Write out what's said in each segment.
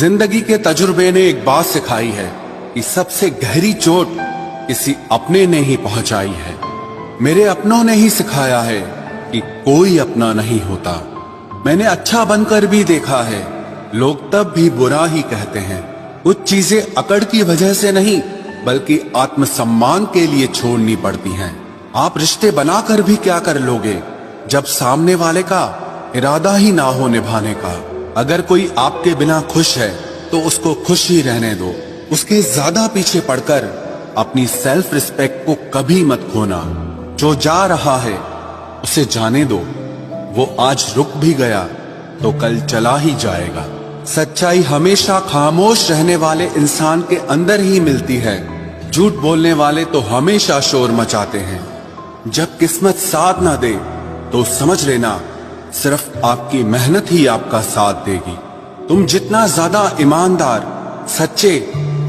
जिंदगी के तजुर्बे ने एक बात सिखाई है कि सबसे गहरी चोट किसी अपने ने ही पहुंचाई है। मेरे अपनों ने ही सिखाया है कि कोई अपना नहीं होता। मैंने अच्छा बनकर भी देखा है, लोग तब भी बुरा ही कहते हैं। कुछ चीजें अकड़ की वजह से नहीं बल्कि आत्मसम्मान के लिए छोड़नी पड़ती हैं। आप रिश्ते बनाकर भी क्या कर लोगे जब सामने वाले का इरादा ही ना हो निभाने का। अगर कोई आपके बिना खुश है तो उसको खुश ही रहने दो। उसके ज्यादा पीछे पड़कर अपनी सेल्फ रिस्पेक्ट को कभी मत खोना। जो जा रहा है उसे जाने दो, वो आज रुक भी गया तो कल चला ही जाएगा। सच्चाई हमेशा खामोश रहने वाले इंसान के अंदर ही मिलती है। झूठ बोलने वाले तो हमेशा शोर मचाते हैं। जब किस्मत साथ ना दे तो समझ लेना सिर्फ आपकी मेहनत ही आपका साथ देगी। तुम जितना ज्यादा ईमानदार, सच्चे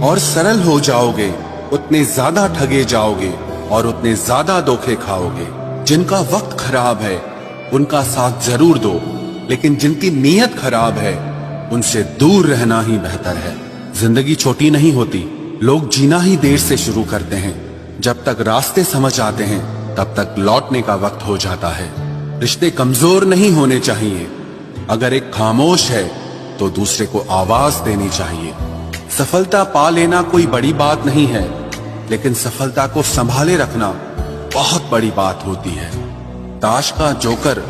और सरल हो जाओगे उतने ज्यादा ठगे जाओगे और उतने ज्यादा धोखे खाओगे। जिनका वक्त खराब है उनका साथ जरूर दो, लेकिन जिनकी नीयत खराब है उनसे दूर रहना ही बेहतर है। जिंदगी छोटी नहीं होती, लोग जीना ही देर से शुरू करते हैं। जब तक रास्ते समझ आते हैं तब तक लौटने का वक्त हो जाता है। रिश्ते कमजोर नहीं होने चाहिए। अगर एक खामोश है तो दूसरे को आवाज देनी चाहिए। सफलता पा लेना कोई बड़ी बात नहीं है, लेकिन सफलता को संभाले रखना बहुत बड़ी बात होती है। ताश का जोकर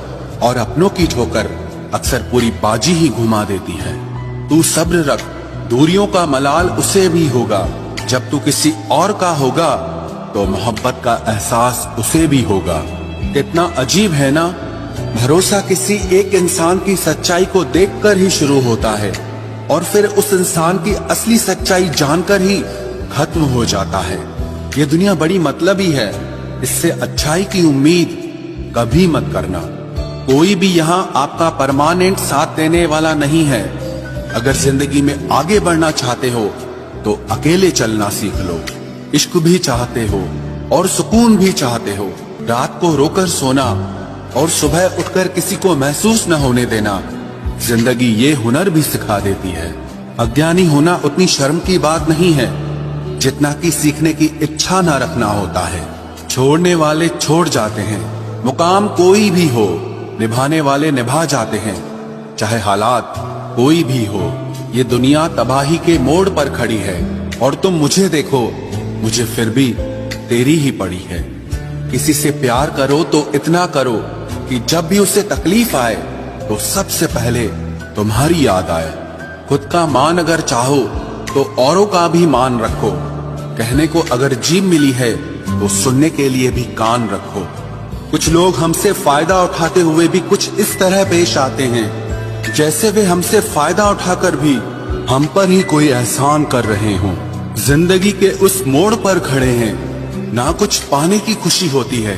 और अपनों की ठोकर अक्सर पूरी बाजी ही घुमा देती है। तू सब्र रख, दूरियों का मलाल उसे भी होगा। जब तू किसी और का होगा तो मोहब्बत का एहसास उसे भी होगा। कितना अजीब है ना, भरोसा किसी एक इंसान की सच्चाई को देखकर ही शुरू होता है और फिर उस इंसान की असली सच्चाई जानकर ही खत्म हो जाता है। ये दुनिया बड़ी मतलबी है, इससे अच्छाई की उम्मीद कभी मत करना। कोई भी यहाँ आपका परमानेंट साथ देने वाला नहीं है। अगर जिंदगी में आगे बढ़ना चाहते हो तो अकेले चलना सीख लो। इश्क भी चाहते हो और सुकून भी चाहते हो, रात को रोकर सोना और सुबह उठकर किसी को महसूस न होने देना, जिंदगी ये हुनर भी सिखा देती है। अज्ञानी होना उतनी शर्म की बात नहीं है जितना कि सीखने की इच्छा न रखना होता है। छोड़ने वाले छोड़ जाते हैं, मुकाम कोई भी हो, निभाने वाले निभा जाते हैं। चाहे हालात कोई भी हो, ये दुनिया तबाही के मोड़ पर खड़ी है और तुम मुझे देखो, मुझे फिर भी तेरी ही पड़ी है। किसी से प्यार करो तो इतना करो कि जब भी उसे तकलीफ आए तो सबसे पहले तुम्हारी याद आए। खुद का मान अगर चाहो तो औरों का भी मान रखो। कहने को अगर जीभ मिली है तो सुनने के लिए भी कान रखो। कुछ लोग हमसे फायदा उठाते हुए भी कुछ इस तरह पेश आते हैं जैसे वे हमसे फायदा उठाकर भी हम पर ही कोई एहसान कर रहे हों। जिंदगी के उस मोड़ पर खड़े हैं, ना कुछ पाने की खुशी होती है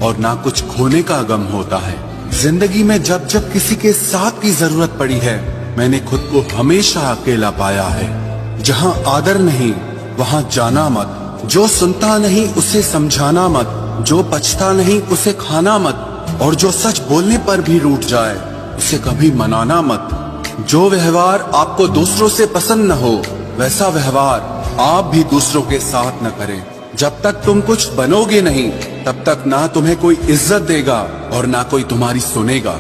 और ना कुछ खोने का गम होता है। जिंदगी में जब जब किसी के साथ की जरूरत पड़ी है, मैंने खुद को हमेशा अकेला पाया है। जहाँ आदर नहीं वहाँ जाना मत, जो सुनता नहीं उसे समझाना मत, जो पछता नहीं उसे खाना मत, और जो सच बोलने पर भी रूठ जाए उसे कभी मनाना मत। जो व्यवहार आपको दूसरों से पसंद न हो वैसा व्यवहार आप भी दूसरों के साथ न करें। जब तक तुम कुछ बनोगे नहीं तब तक ना तुम्हें कोई इज्जत देगा और ना कोई तुम्हारी सुनेगा।